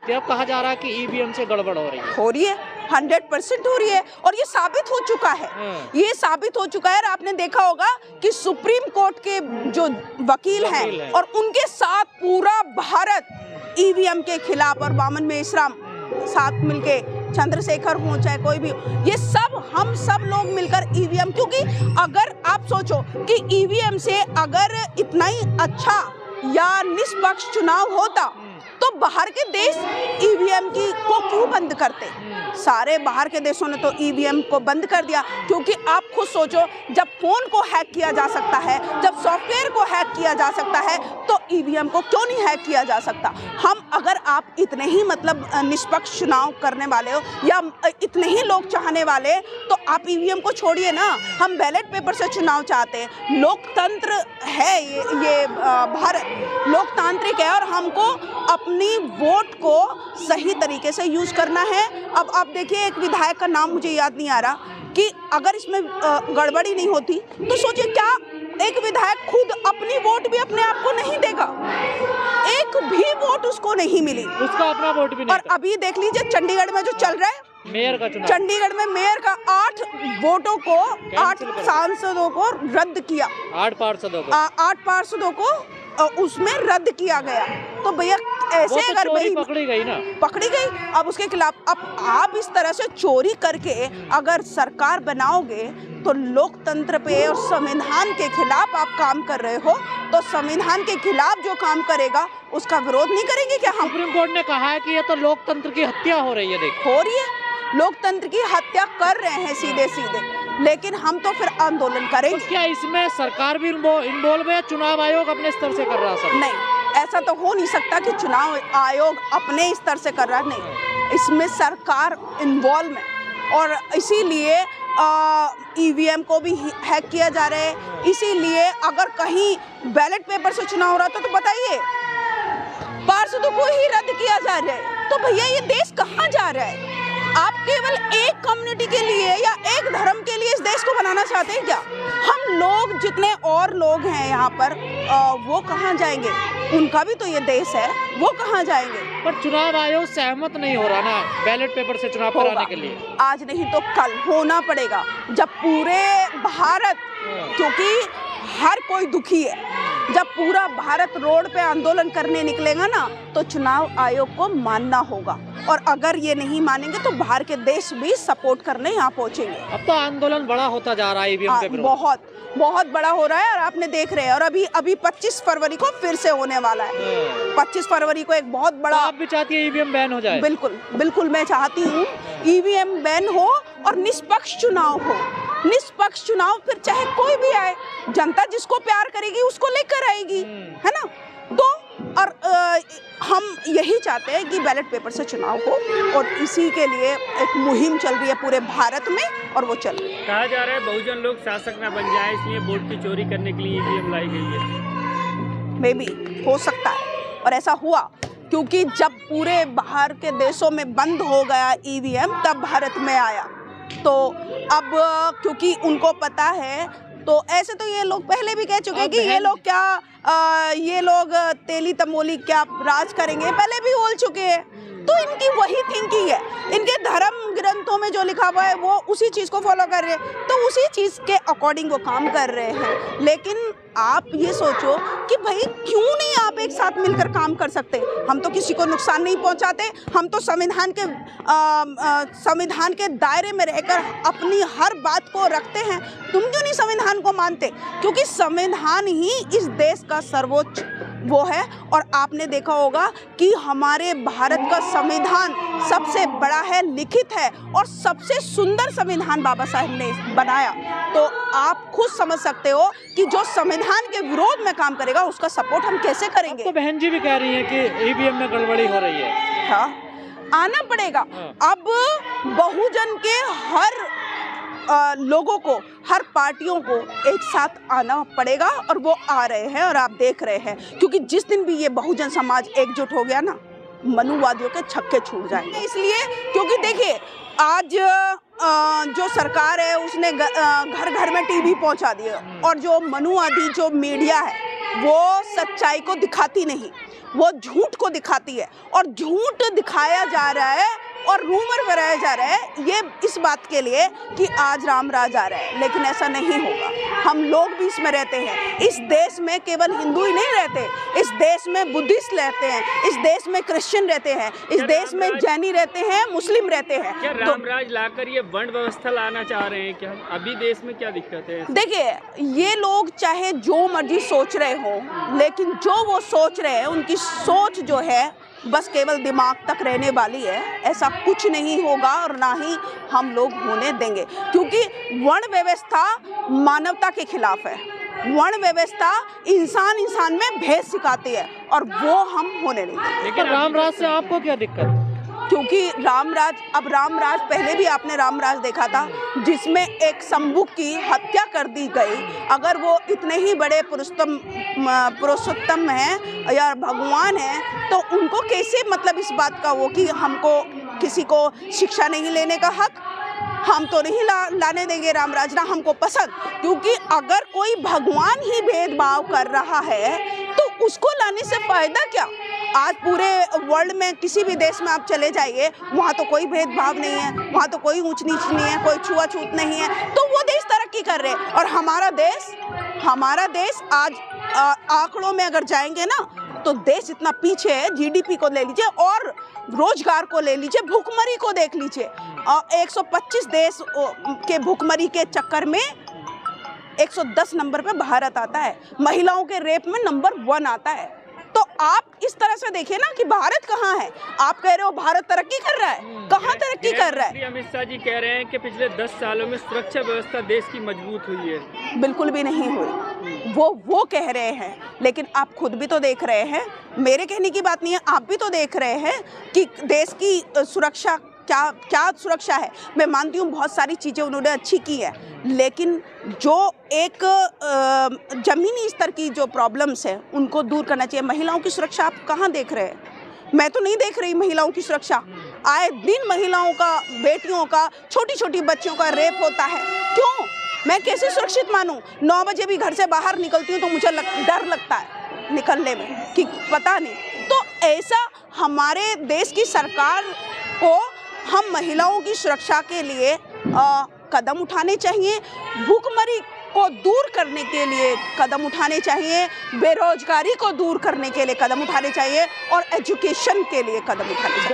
अब कहा जा रहा है कि ईवीएम से गड़बड़ हो रही है 100% हो रही है और ये साबित हो चुका है। ये साबित हो चुका है और आपने देखा होगा कि सुप्रीम कोर्ट के जो वकील हैं और उनके साथ पूरा भारत ईवीएम के खिलाफ, और बामन मेश्राम साथ मिलके, चंद्रशेखर हो चाहे कोई भी, ये सब हम सब लोग मिलकर ईवीएम, क्योंकि अगर आप सोचो कि ईवीएम से अगर इतना ही अच्छा या निष्पक्ष चुनाव होता तो बाहर के देश ईवीएम को क्यों बंद करते? सारे बाहर के देशों ने तो ईवीएम को बंद कर दिया, क्योंकि आप खुद सोचो, जब फोन को हैक किया जा सकता है, जब सॉफ्टवेयर को हैक किया जा सकता है, तो ईवीएम को क्यों नहीं हैक किया जा सकता? हम अगर आप इतने ही मतलब निष्पक्ष चुनाव करने वाले हो या इतने ही लोग चाहने वाले, तो आप ईवीएम को छोड़िए ना। हम बैलेट पेपर से चुनाव चाहते हैं। लोकतंत्र है ये भारत लोकतांत्रिक है और हमको अपनी वोट को सही तरीके से यूज करना है। अब आप देखिए, एक विधायक का नाम मुझे याद नहीं आ रहा, कि अगर इसमें गड़बड़ी नहीं होती तो सोचिए, क्या एक विधायक खुद अपनी वोट भी अपने आप को नहीं देगा? एक भी वोट उसको नहीं मिली, उसका अपना वोट भी नहीं। और अभी देख लीजिए चंडीगढ़ में जो चल रहा है मेयर का चुनाव, चंडीगढ़ में मेयर का 8 वोटों को, 8 सांसदों को रद्द किया, 8 पार्षदों को उसमें रद्द किया गया। तो भैया ऐसे तो अगर भाई पकड़ी गई ना, पकड़ी गई, अब उसके खिलाफ अब आप इस तरह से चोरी करके अगर सरकार बनाओगे तो लोकतंत्र पे और संविधान के खिलाफ आप काम कर रहे हो। तो संविधान के खिलाफ जो काम करेगा उसका विरोध नहीं करेंगे क्या हम? सुप्रीम कोर्ट ने कहा है कि ये तो लोकतंत्र की हत्या हो रही है। देख, हो रही है, लोकतंत्र की हत्या कर रहे हैं सीधे सीधे, लेकिन हम तो फिर आंदोलन करेंगे। तो क्या इसमें सरकार भी इन्वॉल्व है? चुनाव आयोग अपने स्तर से कर रहा है? नहीं, ऐसा तो हो नहीं सकता कि चुनाव आयोग अपने स्तर से कर रहा है। नहीं, इसमें सरकार इन्वॉल्व है और इसीलिए ईवीएम को भी हैक किया जा रहा है। इसीलिए अगर कहीं बैलेट पेपर से चुनाव हो रहा था तो बताइए, पार्षदों को ही रद्द किया जा रहा है। तो भैया ये देश कहाँ जा रहा है? आप केवल एक कम्युनिटी के लिए या एक धर्म के लिए इस देश को बनाना चाहते हैं क्या? हम लोग जितने और लोग हैं यहाँ पर, वो कहाँ जाएंगे? उनका भी तो ये देश है, वो कहाँ जाएंगे? पर चुनाव आयोग सहमत नहीं हो रहा ना बैलेट पेपर से चुनाव कराने के लिए। आज नहीं तो कल होना पड़ेगा, जब पूरे भारत, क्योंकि हर कोई दुखी है, जब पूरा भारत रोड पे आंदोलन करने निकलेगा ना, तो चुनाव आयोग को मानना होगा। और अगर ये नहीं मानेंगे तो बाहर के देश भी सपोर्ट करने यहाँ पहुँचेंगे। अब तो आंदोलन बड़ा होता जा रहा है ईवीएम के विरुद्ध, बहुत बड़ा हो रहा है और आपने देख रहे हैं। और अभी 25 फरवरी को फिर से होने वाला है। 25 फरवरी को एक बहुत बड़ा। तो आप भी चाहती है ईवीएम बैन हो जाए? बिल्कुल मैं चाहती हूँ ईवीएम बैन हो और निष्पक्ष चुनाव हो। निष्पक्ष चुनाव, फिर चाहे कोई भी आए, जनता जिसको प्यार करेगी उसको लेकर आएगी, है ना? तो और हम यही चाहते हैं कि बैलेट पेपर से चुनाव हो और इसी के लिए एक मुहिम चल रही है पूरे भारत में और वो चल रही है। कहा जा रहा है बहुजन लोग शासक न बन जाए, इसलिए वोट की चोरी करने के लिए ईवीएम लाई गई है। मे बी हो सकता है और ऐसा हुआ, क्योंकि जब पूरे बाहर के देशों में बंद हो गया ईवीएम तब भारत में आया। तो अब क्योंकि उनको पता है, तो ऐसे तो ये लोग पहले भी कह चुके हैं कि ये लोग तेली तमोली क्या राज करेंगे, पहले भी बोल चुके हैं। तो इनकी वही थिंकिंग है, इनके धर्म ग्रंथों में जो लिखा हुआ है वो उसी चीज़ को फॉलो कर रहे हैं, तो उसी चीज़ के अकॉर्डिंग वो काम कर रहे हैं। लेकिन आप ये सोचो कि भाई क्यों नहीं आप एक साथ मिलकर काम कर सकते? हम तो किसी को नुकसान नहीं पहुंचाते, हम तो संविधान के दायरे में रहकर अपनी हर बात को रखते हैं। तुम क्यों नहीं संविधान को मानते? क्योंकि संविधान ही इस देश का सर्वोच्च वो है। और आपने देखा होगा कि हमारे भारत का संविधान सबसे बड़ा है, लिखित है और सबसे सुंदर संविधान बाबा साहब ने बनाया। तो आप खुद समझ सकते हो कि जो संविधान के विरोध में काम करेगा उसका सपोर्ट हम कैसे करेंगे? तो बहन जी भी कह रही हैं कि ईवीएम में गड़बड़ी हो रही है। हाँ, आना पड़ेगा। अब बहुजन के हर लोगों को, हर पार्टियों को एक साथ आना पड़ेगा और वो आ रहे हैं और आप देख रहे हैं। क्योंकि जिस दिन भी ये बहुजन समाज एकजुट हो गया ना, मनुवादियों के छक्के छूट जाएंगे। इसलिए क्योंकि देखिए, आज जो सरकार है उसने घर घर में टीवी पहुंचा दिया और जो मनुवादी जो मीडिया है वो सच्चाई को दिखाती नहीं, वो झूठ को दिखाती है और झूठ दिखाया जा रहा है और रूमर बनाया जा रहा है ये इस बात के लिए कि आज राम राज आ रहा है, लेकिन ऐसा नहीं होगा। हम लोग भी इसमें रहते हैं। इस देश में केवल हिंदू ही नहीं रहते, इस देश में बुद्धिस्ट रहते हैं, इस देश में क्रिश्चियन रहते हैं, इस देश में जैनी रहते हैं, मुस्लिम रहते हैं। क्या रामराज लाकर ये वर्ण व्यवस्था लाना चाह रहे हैं क्या? अभी देश में क्या दिक्कत है? देखिए, ये लोग चाहे जो मर्जी सोच रहे हो, लेकिन जो वो सोच रहे हैं उनकी सोच जो है बस केवल दिमाग तक रहने वाली है। ऐसा कुछ नहीं होगा और ना ही हम लोग होने देंगे, क्योंकि वर्ण व्यवस्था मानवता के खिलाफ है। वर्ण व्यवस्था इंसान में भेद सिखाती है और वो हम होने नहीं देंगे। लेकिन रामराज से आपको क्या दिक्कत है? क्योंकि रामराज पहले भी आपने रामराज देखा था जिसमें एक शंभु की हत्या कर दी गई। अगर वो इतने ही बड़े पुरुषोत्तम हैं या भगवान हैं तो उनको कैसे मतलब इस बात का वो कि हमको किसी को शिक्षा नहीं लेने का हक, हम तो नहीं लाने देंगे रामराज, ना हमको पसंद। क्योंकि अगर कोई भगवान ही भेदभाव कर रहा है तो उसको लाने से फायदा क्या? आज पूरे वर्ल्ड में किसी भी देश में आप चले जाइए, वहाँ तो कोई भेदभाव नहीं है, वहाँ तो कोई ऊंच नीच नहीं है, कोई छुआछूत नहीं है, तो वो देश तरक्की कर रहे हैं। और हमारा देश आज आंकड़ों में अगर जाएंगे ना तो देश इतना पीछे है। जीडीपी को ले लीजिए और रोजगार को ले लीजिए, भुखमरी को देख लीजिए। 125 देश के भुखमरी के चक्कर में 110 नंबर पे भारत आता है। महिलाओं के रेप में नंबर 1 आता है। तो आप इस तरह से देखिए ना कि भारत कहाँ है। आप कह रहे हो भारत तरक्की कर रहा है, कहाँ तरक्की कर रहा है? अमित शाह जी कह रहे हैं कि पिछले 10 सालों में सुरक्षा व्यवस्था देश की मजबूत हुई है। बिल्कुल भी नहीं हुई। वो कह रहे हैं, लेकिन आप खुद भी तो देख रहे हैं। मेरे कहने की बात नहीं है, आप भी तो देख रहे हैं कि देश की सुरक्षा क्या सुरक्षा है। मैं मानती हूँ बहुत सारी चीज़ें उन्होंने अच्छी की है, लेकिन जो एक ज़मीनी स्तर की जो प्रॉब्लम्स है उनको दूर करना चाहिए। महिलाओं की सुरक्षा आप कहाँ देख रहे हैं? मैं तो नहीं देख रही महिलाओं की सुरक्षा। आए दिन महिलाओं का, बेटियों का, छोटी छोटी बच्चियों का रेप होता है। क्यों? मैं कैसे सुरक्षित मानूं? 9 बजे भी घर से बाहर निकलती हूँ तो मुझे डर लगता है निकलने में कि पता नहीं। तो ऐसा हमारे देश की सरकार को हम महिलाओं की सुरक्षा के लिए कदम उठाने चाहिए, भूखमरी को दूर करने के लिए कदम उठाने चाहिए, बेरोजगारी को दूर करने के लिए कदम उठाने चाहिए और एजुकेशन के लिए कदम उठाने चाहिए।